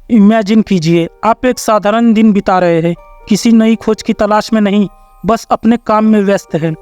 Imagine कीजिए, आप एक साधारण दिन बिता रहे हैं, किसी नई खोज की तलाश में नहीं, बस अपने काम में व्यस्त हैं।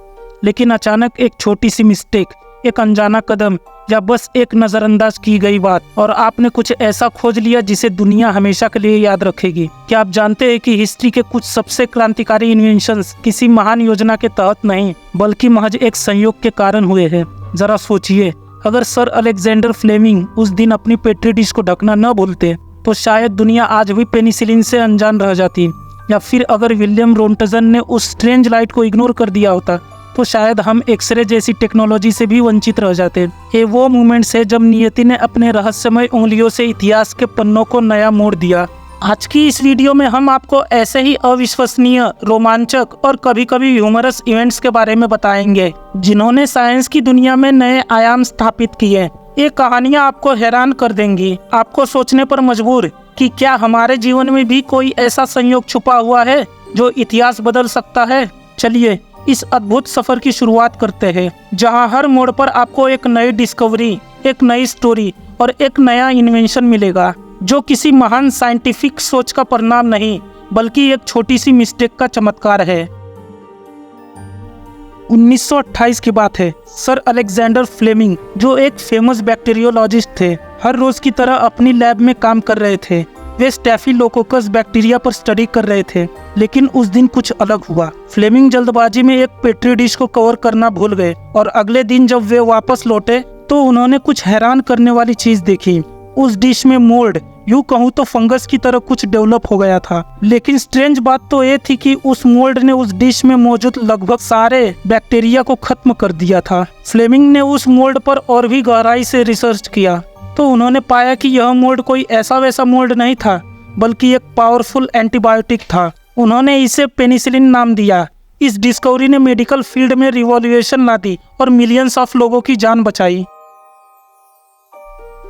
लेकिन अचानक एक छोटी सी मिस्टेक, एक अनजाना कदम या बस एक नज़रअंदाज की गई बात और आपने कुछ ऐसा खोज लिया जिसे दुनिया हमेशा के लिए याद रखेगी। क्या आप जानते हैं कि हिस्ट्री के कुछ सबसे क्रांतिकारी इन्वेंशंस किसी महान योजना के तहत नहीं, बल्कि महज एक संयोग के कारण हुए हैं? जरा सोचिए, अगर सर अलेक्जेंडर फ्लेमिंग उस दिन अपनी पेट्री डिश को ढकना न भूलते तो शायद दुनिया आज भी पेनिसिलिन से अनजान रह जाती। या फिर अगर विलियम रोंटजन ने उस स्ट्रेंज लाइट को इग्नोर कर दिया होता तो शायद हम एक्सरे जैसी टेक्नोलॉजी से भी वंचित रह जाते। ये वो मोमेंट्स है जब नियति ने अपने रहस्यमय उंगलियों से इतिहास के पन्नों को नया मोड़ दिया। आज की इस वीडियो में हम आपको ऐसे ही अविश्वसनीय, रोमांचक और कभी कभी ह्यूमरस इवेंट्स के बारे में बताएंगे जिन्होंने साइंस की दुनिया में नए आयाम स्थापित किए। ये कहानियाँ आपको हैरान कर देंगी, आपको सोचने पर मजबूर कि क्या हमारे जीवन में भी कोई ऐसा संयोग छुपा हुआ है जो इतिहास बदल सकता है। चलिए इस अद्भुत सफर की शुरुआत करते हैं, जहां हर मोड़ पर आपको एक नई डिस्कवरी, एक नई स्टोरी और एक नया इन्वेंशन मिलेगा जो किसी महान साइंटिफिक सोच का परिणाम नहीं, बल्कि एक छोटी सी मिस्टेक का चमत्कार है। 1928 की बात है। सर अलेक्जेंडर फ्लेमिंग, जो एक फेमस बैक्टीरियोलॉजिस्ट थे, हर रोज की तरह अपनी लैब में काम कर रहे थे। वे स्टेफिलोकोकस बैक्टीरिया पर स्टडी कर रहे थे, लेकिन उस दिन कुछ अलग हुआ। फ्लेमिंग जल्दबाजी में एक पेट्री डिश को कवर करना भूल गए और अगले दिन जब वे वापस लौटे तो उन्होंने कुछ हैरान करने वाली चीज देखी। उस डिश में मोल्ड, यूं कहूँ तो फंगस की तरह कुछ डेवलप हो गया था। लेकिन स्ट्रेंज बात तो ये थी कि उस मोल्ड ने उस डिश में मौजूद लगभग सारे बैक्टीरिया को खत्म कर दिया था। फ्लेमिंग ने उस मोल्ड पर और भी गहराई से रिसर्च किया तो उन्होंने पाया कि यह मोल्ड कोई ऐसा वैसा मोल्ड नहीं था, बल्कि एक पावरफुल एंटीबायोटिक था। उन्होंने इसे पेनिसिलिन नाम दिया। इस डिस्कवरी ने मेडिकल फील्ड में रिवॉल्यूशन ला दी और मिलियंस ऑफ लोगों की जान बचाई।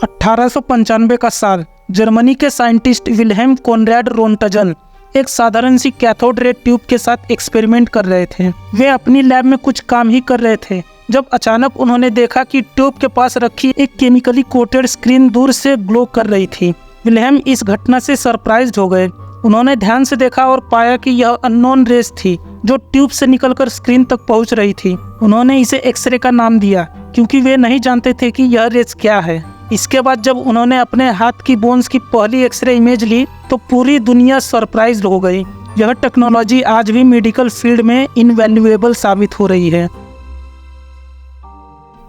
1895 का साल। जर्मनी के साइंटिस्ट विल्हेम कॉनराड रोंटजन एक साधारण सी कैथोड रे ट्यूब के साथ एक्सपेरिमेंट कर रहे थे। वे अपनी लैब में कुछ काम ही कर रहे थे जब अचानक उन्होंने देखा कि ट्यूब के पास रखी एक केमिकली कोटेड स्क्रीन दूर से ग्लो कर रही थी। विल्हेम इस घटना से सरप्राइज्ड हो गए। उन्होंने ध्यान से देखा और पाया कि यह अननोन रेस थी जो ट्यूब से निकलकर स्क्रीन तक पहुंच रही थी। उन्होंने इसे एक्सरे का नाम दिया क्योंकि वे नहीं जानते थे कि यह रेस क्या है। इसके बाद जब उन्होंने अपने हाथ की बोन्स की पहली एक्सरे इमेज ली तो पूरी दुनिया सरप्राइज्ड हो गई। यह टेक्नोलॉजी आज भी मेडिकल फील्ड में इनवैल्यूएबल साबित हो रही है।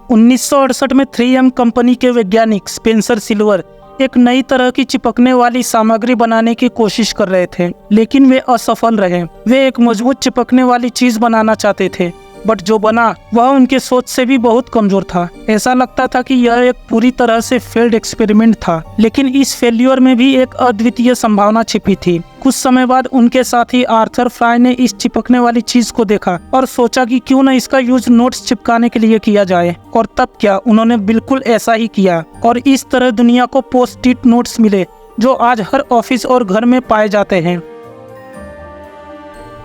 1968 में 3M कंपनी के वैज्ञानिक स्पेंसर सिल्वर एक नई तरह की चिपकने वाली सामग्री बनाने की कोशिश कर रहे थे, लेकिन वे असफल रहे। वे एक मजबूत चिपकने वाली चीज बनाना चाहते थे, बट जो बना वह उनके सोच से भी बहुत कमजोर था। ऐसा लगता था कि यह एक पूरी तरह से फेल्ड एक्सपेरिमेंट था, लेकिन इस फेल्यूर में भी एक अद्वितीय संभावना छिपी थी। कुछ समय बाद उनके साथी आर्थर फ्राई ने इस चिपकने वाली चीज को देखा और सोचा कि क्यों न इसका यूज नोट्स चिपकाने के लिए किया जाए। और तब क्या, उन्होंने बिल्कुल ऐसा ही किया और इस तरह दुनिया को पोस्ट इट नोट्स मिले जो आज हर ऑफिस और घर में पाए जाते हैं।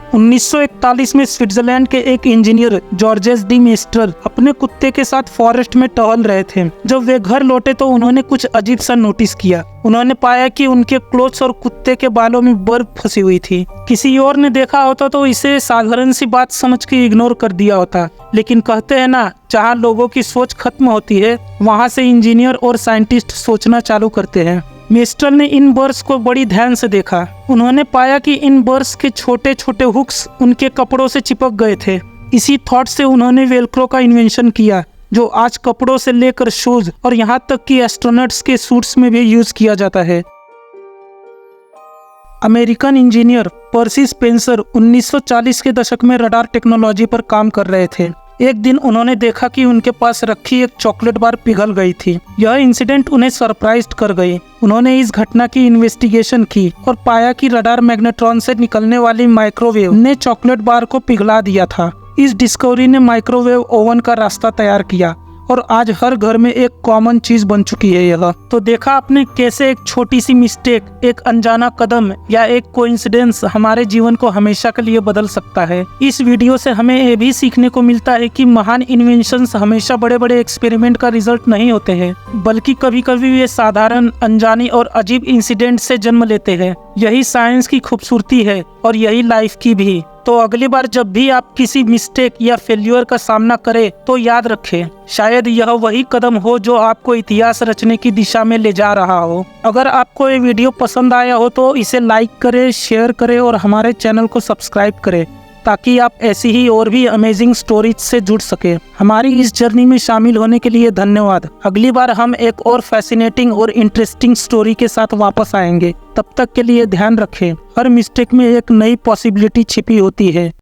1941 में स्विट्जरलैंड के एक इंजीनियर जॉर्जेस डी मेस्टर अपने कुत्ते के साथ फॉरेस्ट में टहल रहे थे। जब वे घर लौटे तो उन्होंने कुछ अजीब सा नोटिस किया। उन्होंने पाया कि उनके क्लोथ्स और कुत्ते के बालों में बर्फ फंसी हुई थी। किसी और ने देखा होता तो इसे साधारण सी बात समझ के इग्नोर कर दिया होता, लेकिन कहते हैं ना, जहाँ लोगों की सोच खत्म होती है वहाँ से इंजीनियर और साइंटिस्ट सोचना चालू करते हैं। मिस्टर ने इन बर्स को बड़ी ध्यान से देखा। उन्होंने पाया कि इन बर्स के छोटे छोटे हुक्स उनके कपड़ों से चिपक गए थे। इसी थॉट से उन्होंने वेलक्रो का इन्वेंशन किया, जो आज कपड़ों से लेकर शूज और यहाँ तक कि एस्ट्रोनॉट्स के सूट्स में भी यूज किया जाता है। अमेरिकन इंजीनियर पर्सी स्पेंसर 1940 के दशक में रडार टेक्नोलॉजी पर काम कर रहे थे। एक दिन उन्होंने देखा कि उनके पास रखी एक चॉकलेट बार पिघल गई थी। यह इंसिडेंट उन्हें सरप्राइज्ड कर गई। उन्होंने इस घटना की इन्वेस्टिगेशन की और पाया कि रडार मैग्नेट्रॉन से निकलने वाली माइक्रोवेव ने चॉकलेट बार को पिघला दिया था। इस डिस्कवरी ने माइक्रोवेव ओवन का रास्ता तैयार किया और आज हर घर में एक कॉमन चीज बन चुकी है यह। तो देखा आपने कैसे एक छोटी सी मिस्टेक, एक अनजाना कदम या एक कोइंसिडेंस हमारे जीवन को हमेशा के लिए बदल सकता है। इस वीडियो से हमें ये भी सीखने को मिलता है कि महान इन्वेंशंस हमेशा बड़े बड़े एक्सपेरिमेंट का रिजल्ट नहीं होते हैं, बल्कि कभी कभी वे साधारण, अनजानी और अजीब इंसिडेंट से जन्म लेते हैं। यही साइंस की खूबसूरती है और यही लाइफ की भी। तो अगली बार जब भी आप किसी मिस्टेक या फेल्यूर का सामना करें तो याद रखें, शायद यह वही कदम हो जो आपको इतिहास रचने की दिशा में ले जा रहा हो। अगर आपको ये वीडियो पसंद आया हो तो इसे लाइक करें, शेयर करें और हमारे चैनल को सब्सक्राइब करें, ताकि आप ऐसी ही और भी अमेजिंग स्टोरीज से जुड़ सके। हमारी इस जर्नी में शामिल होने के लिए धन्यवाद। अगली बार हम एक और फैसिनेटिंग और इंटरेस्टिंग स्टोरी के साथ वापस आएंगे। तब तक के लिए ध्यान रखें, हर मिस्टेक में एक नई पॉसिबिलिटी छिपी होती है।